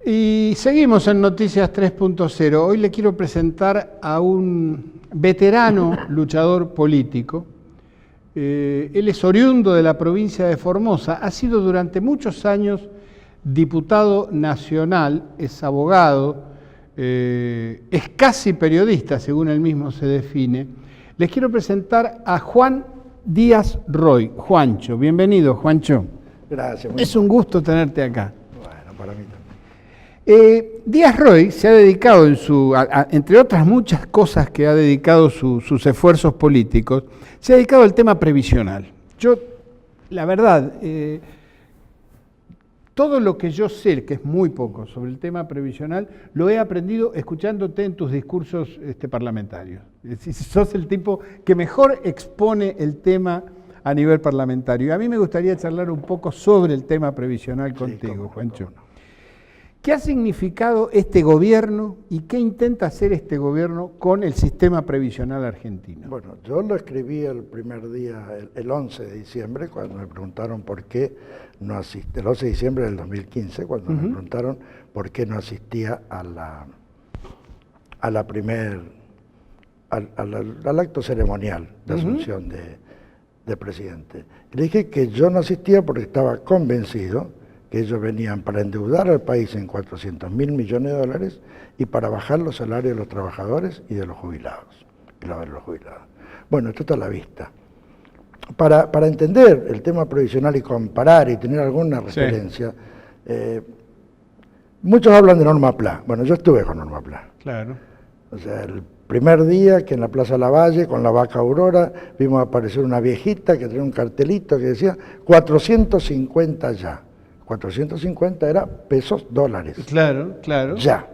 Y seguimos en Noticias 3.0. Hoy le quiero presentar a un veterano luchador político. Él es oriundo de la provincia de Formosa, ha sido durante muchos años diputado nacional, es abogado, es casi periodista, según él mismo se define. Les quiero presentar a Juan Díaz Roy. Juancho, bienvenido, Juancho. Gracias. Es un gusto tenerte acá. Bueno, para mí también. Díaz Roy se ha dedicado, entre otras muchas cosas que ha dedicado sus esfuerzos políticos, se ha dedicado al tema previsional. Yo, la verdad, todo lo que yo sé, que es muy poco, sobre el tema previsional, lo he aprendido escuchándote en tus discursos parlamentarios. Es decir, sos el tipo que mejor expone el tema a nivel parlamentario. Y a mí me gustaría charlar un poco sobre el tema previsional contigo, Juancho. ¿Qué ha significado este gobierno y qué intenta hacer este gobierno con el sistema previsional argentino? Bueno, yo lo escribí el primer día, el 11 de diciembre, cuando me preguntaron por qué no asistía, el 11 de diciembre del 2015, cuando me preguntaron por qué no asistía al acto ceremonial de asunción de presidente. Le dije que yo no asistía porque estaba convencido que ellos venían para endeudar al país en 400.000 millones de dólares y para bajar los salarios de los trabajadores y de los jubilados. Bueno, esto está a la vista. Para entender el tema previsional y comparar y tener alguna referencia, muchos hablan de Norma Pla. Bueno, yo estuve con Norma Pla. Claro. O sea, el primer día que en la Plaza Lavalle, con la vaca Aurora, vimos aparecer una viejita que tenía un cartelito que decía 450 ya. 450 era pesos dólares. Claro, claro. Ya.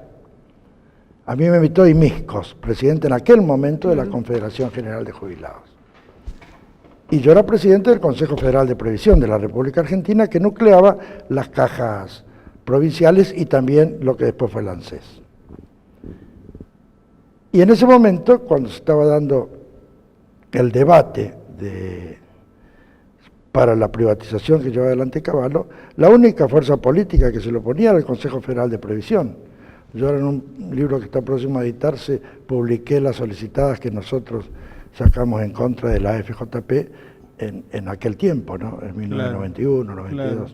A mí me invitó Imiscos, presidente en aquel momento de la Confederación General de Jubilados. Y yo era presidente del Consejo Federal de Previsión de la República Argentina, que nucleaba las cajas provinciales y también lo que después fue el ANSES. Y en ese momento, cuando se estaba dando el debate para la privatización que llevaba adelante Cavallo, la única fuerza política que se le oponía era el Consejo Federal de Previsión. Yo ahora en un libro que está próximo a editarse publiqué las solicitadas que nosotros sacamos en contra de la FJP en aquel tiempo, ¿no? En 1991, 92. Claro.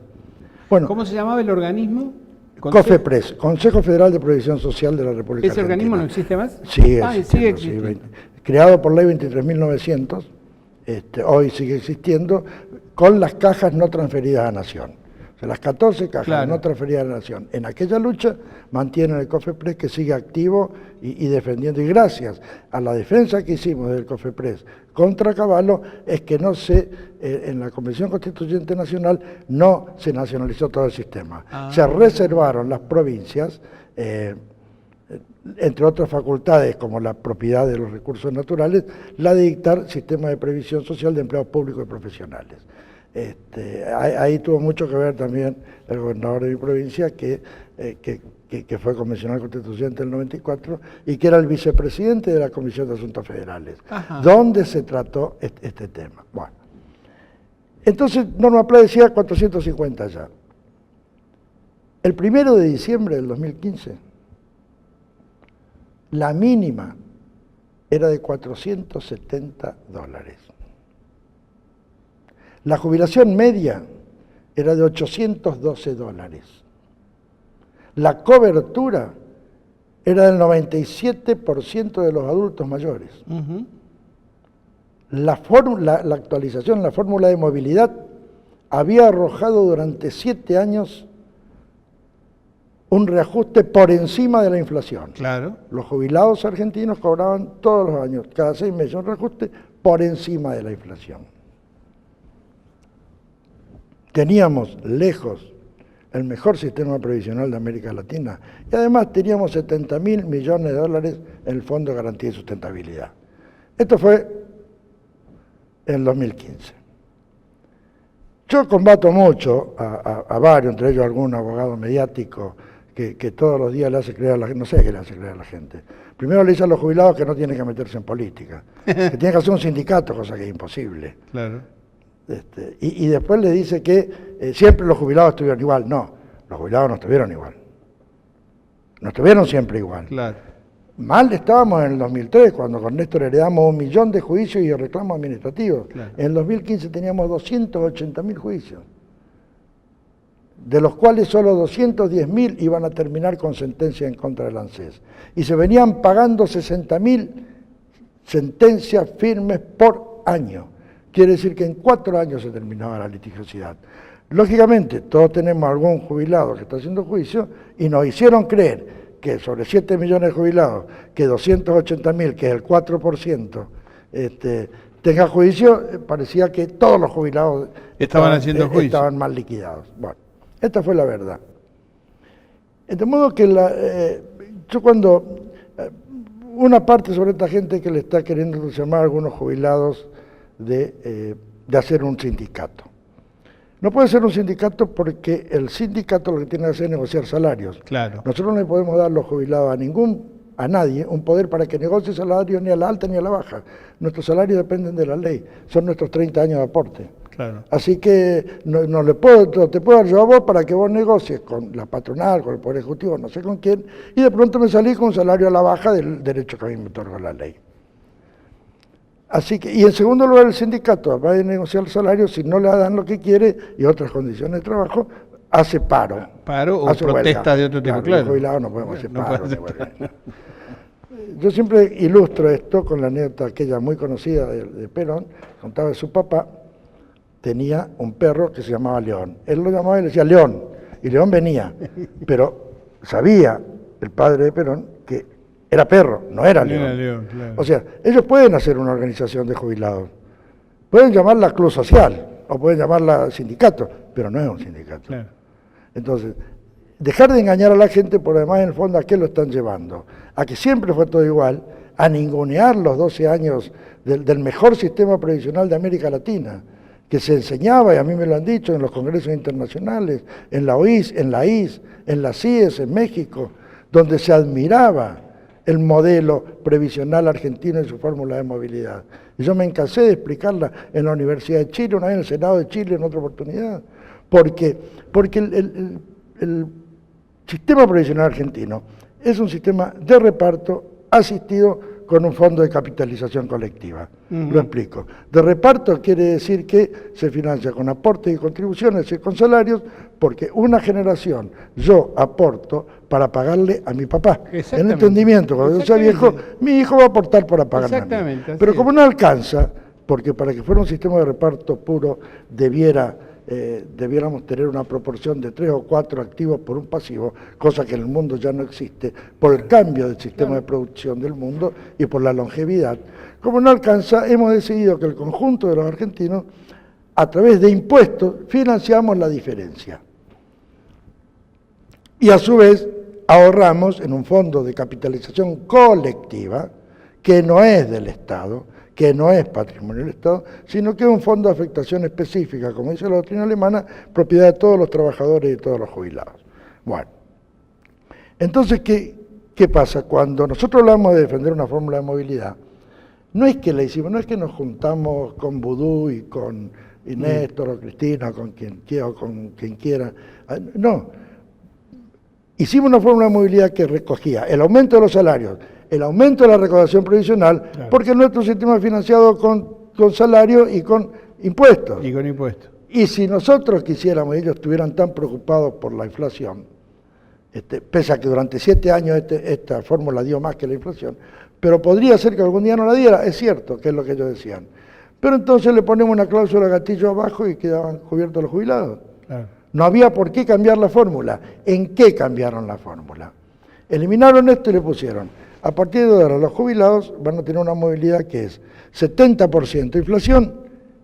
Bueno, ¿Cómo se llamaba el organismo? COFEPRES, Consejo Federal de Previsión Social de la República ¿Ese Argentina. organismo no existe más? Sigue sigue existiendo. existiendo. Creado por ley 23.900, hoy sigue existiendo, con las cajas no transferidas a Nación. O sea, las 14 cajas no transferidas a Nación. En aquella lucha mantienen el COFEPRES, que sigue activo y defendiendo. Y gracias a la defensa que hicimos del COFEPRES contra Cavallo, es que en la Convención Constituyente Nacional no se nacionalizó todo el sistema. Se reservaron las provincias, entre otras facultades como la propiedad de los recursos naturales, la de dictar sistemas de previsión social de empleados públicos y profesionales. Ahí tuvo mucho que ver también el gobernador de mi provincia, que fue convencional constituyente en el 94 y que era el vicepresidente de la Comisión de Asuntos Federales, donde se trató este tema. Bueno, entonces Norma Pla decía 450 ya. El 1 de diciembre del 2015, la mínima era de 470 dólares. La jubilación media era de 812 dólares. La cobertura era del 97% de los adultos mayores. La actualización, la fórmula de movilidad, había arrojado durante 7 años un reajuste por encima de la inflación. Claro. Los jubilados argentinos cobraban todos los años, cada 6 meses, un reajuste por encima de la inflación. Teníamos lejos el mejor sistema previsional de América Latina y además teníamos 70.000 millones de dólares en el Fondo de Garantía y Sustentabilidad. Esto fue en el 2015. Yo combato mucho a varios, entre ellos algún abogado mediático que todos los días le hace creer a la gente, no sé qué le hace creer a la gente. Primero le dice a los jubilados que no tienen que meterse en política, que tienen que hacer un sindicato, cosa que es imposible. Claro. Y después le dice que siempre los jubilados estuvieron igual. No, los jubilados no estuvieron igual. no estuvieron siempre igual. Claro. Mal estábamos en el 2003, cuando con Néstor heredamos 1 millón de juicios y reclamos administrativos. Claro. En el 2015 teníamos 280.000 juicios, de los cuales solo 210.000 iban a terminar con sentencia en contra del ANSES. Y se venían pagando 60.000 sentencias firmes por año. Quiere decir que en 4 años se terminaba la litigiosidad. Lógicamente, todos tenemos algún jubilado que está haciendo juicio y nos hicieron creer que sobre 7 millones de jubilados, que 280.000, que es el 4%, tenga juicio, parecía que todos los jubilados estaban mal liquidados. Bueno, esta fue la verdad. De modo que yo cuando una parte sobre esta gente que le está queriendo entusiasmar a algunos jubilados de hacer un sindicato. No puede ser un sindicato porque el sindicato lo que tiene que hacer es negociar salarios. Claro. Nosotros no le podemos dar los jubilados a nadie un poder para que negocie salarios ni a la alta ni a la baja. Nuestros salarios dependen de la ley, son nuestros 30 años de aporte. Claro. Así que no te puedo dar yo a vos para que vos negocies con la patronal, con el Poder Ejecutivo, no sé con quién, y de pronto me salís con un salario a la baja del derecho que a mí me otorga la ley. Así que, y en segundo lugar, el sindicato va a negociar el salario, si no le dan lo que quiere y otras condiciones de trabajo, hace paro. Paro o protesta de otro tipo, claro. Los jubilados no podemos hacer paro. Yo siempre ilustro esto con la anécdota aquella muy conocida de Perón, contaba de su papá, tenía un perro que se llamaba León. Él lo llamaba y le decía León, y León venía, pero sabía el padre de Perón que era perro, no era León. Era León, claro. O sea, ellos pueden hacer una organización de jubilados, pueden llamarla club social o pueden llamarla sindicato, pero no es un sindicato. Claro. Entonces, dejar de engañar a la gente, por además en el fondo, ¿a qué lo están llevando? A que siempre fue todo igual, a ningunear los 12 años del mejor sistema previsional de América Latina, que se enseñaba, y a mí me lo han dicho, en los congresos internacionales, en la OIS, en la IS, en la CIES, en México, donde se admiraba el modelo previsional argentino y su fórmula de movilidad. Y yo me cansé de explicarla en la Universidad de Chile, una vez en el Senado de Chile, en otra oportunidad, porque el sistema previsional argentino es un sistema de reparto asistido con un fondo de capitalización colectiva. Lo explico. De reparto quiere decir que se financia con aportes y contribuciones y con salarios, porque una generación yo aporto para pagarle a mi papá. En entendimiento, cuando yo sea viejo, mi hijo va a aportar para pagarme a mí. Pero como no alcanza, porque para que fuera un sistema de reparto puro debiéramos tener una proporción de 3 o 4 activos por un pasivo, cosa que en el mundo ya no existe, por el cambio del sistema de producción del mundo y por la longevidad. Como no alcanza, hemos decidido que el conjunto de los argentinos, a través de impuestos, financiamos la diferencia. Y a su vez, ahorramos en un fondo de capitalización colectiva, que no es del Estado, que no es patrimonio del Estado, sino que es un fondo de afectación específica, como dice la doctrina alemana, propiedad de todos los trabajadores y de todos los jubilados. Bueno, entonces, ¿qué pasa? Cuando nosotros hablamos de defender una fórmula de movilidad, no es que la hicimos, no es que nos juntamos con Vudú y con Néstor o Cristina, con quien quiera, no. Hicimos una fórmula de movilidad que recogía el aumento de los salarios, el aumento de la recaudación previsional, claro, porque nuestro sistema es financiado con salario y con impuestos. Y con impuestos. Y si nosotros quisiéramos, ellos estuvieran tan preocupados por la inflación, pese a que durante 7 años esta fórmula dio más que la inflación, pero podría ser que algún día no la diera, es cierto, que es lo que ellos decían. Pero entonces le ponemos una cláusula gatillo abajo y quedaban cubiertos los jubilados. Claro. No había por qué cambiar la fórmula. ¿En qué cambiaron la fórmula? Eliminaron esto y le pusieron: a partir de ahora los jubilados van a tener una movilidad que es 70% inflación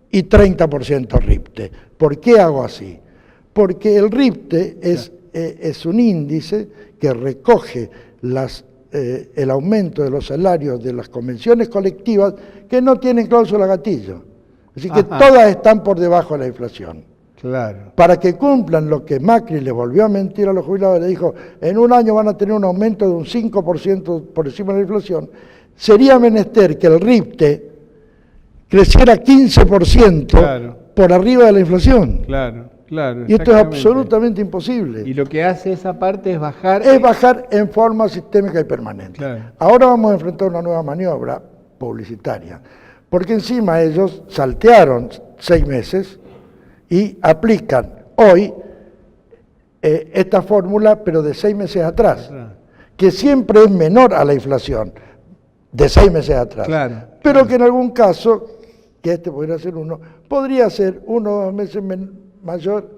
y 30% RIPTE. ¿Por qué hago así? Porque el RIPTE es un índice que recoge el aumento de los salarios de las convenciones colectivas que no tienen cláusula gatillo. Así que todas están por debajo de la inflación. Claro. Para que cumplan lo que Macri le volvió a mentir a los jubilados, le dijo, en un año van a tener un aumento de un 5% por encima de la inflación, sería menester que el RIPTE creciera 15% claro, por arriba de la inflación. Claro, Claro, Y esto es exactamente. absolutamente imposible. Y lo que hace esa parte es bajar... Es bajar en forma sistémica y permanente. Claro. Ahora vamos a enfrentar una nueva maniobra publicitaria, porque encima ellos saltearon 6 meses y aplican hoy esta fórmula, pero de 6 meses atrás, que siempre es menor a la inflación de 6 meses atrás. Claro, pero claro. que en algún caso, que este podría ser uno, podría ser 1 o 2 meses mayor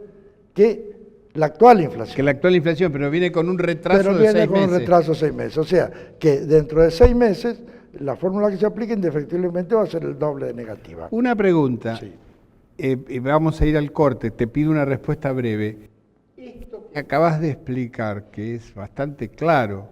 que la actual inflación. Que la actual inflación, pero viene con un retraso Pero de viene 6 con meses. un retraso de 6 meses. O sea, que dentro de 6 meses, la fórmula que se aplique indefectiblemente va a ser el doble de negativa. Una pregunta, Sí. y vamos a ir al corte, te pido una respuesta breve. Esto que acabas de explicar, que es bastante claro,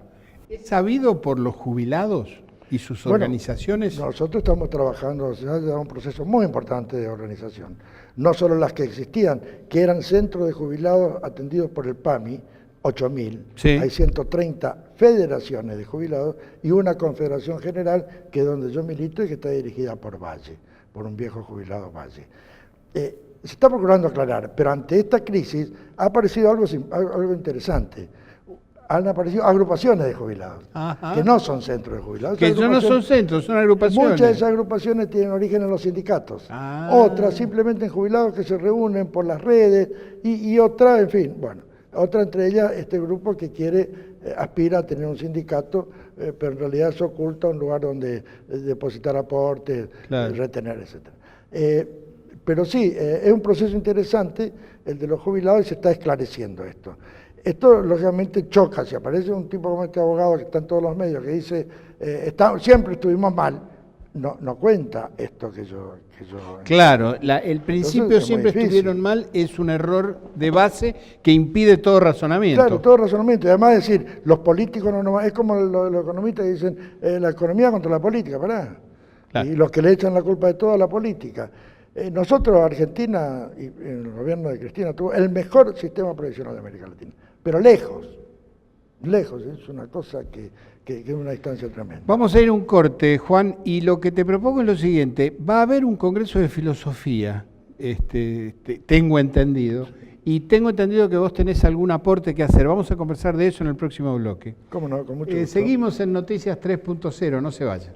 ¿es sabido por los jubilados y sus Bueno, organizaciones? Nosotros estamos trabajando, se ha dado un proceso muy importante de organización. No solo las que existían, que eran centros de jubilados atendidos por el PAMI, 8.000. Sí. Hay 130 federaciones de jubilados y una confederación general que es donde yo milito y que está dirigida por Valle, por un viejo jubilado Valle. Se está procurando aclarar, pero ante esta crisis ha aparecido algo interesante. Han aparecido agrupaciones de jubilados, Ajá. que no son centros de jubilados. Que Esas no son centros, son agrupaciones. Muchas de esas agrupaciones tienen origen en los sindicatos. Ah. Otras simplemente en jubilados que se reúnen por las redes y otras, en fin, bueno, otra entre ellas este grupo que aspira a tener un sindicato, pero en realidad se oculta un lugar donde depositar aportes, Claro. retener, etc. Pero sí, es un proceso interesante el de los jubilados y se está esclareciendo esto. Esto, lógicamente, choca. Si aparece un tipo como este abogado que está en todos los medios, que dice, siempre estuvimos mal, no cuenta esto que yo... Claro, el principio Entonces, es muy siempre difícil. estuvieron mal, es un error de base que impide todo razonamiento. Claro, todo razonamiento. Y además decir, los políticos es como los economistas que dicen, la economía contra la política, ¿verdad? Claro. Y los que le echan la culpa de todo a la política. Nosotros, Argentina, y el gobierno de Cristina, tuvo el mejor sistema previsional de América Latina, pero lejos, es una cosa que es una distancia tremenda. Vamos a ir a un corte, Juan, y lo que te propongo es lo siguiente, va a haber un congreso de filosofía, tengo entendido, y tengo entendido que vos tenés algún aporte que hacer. Vamos a conversar de eso en el próximo bloque. ¿Cómo no? Con mucho gusto. Seguimos en Noticias 3.0, no se vayan.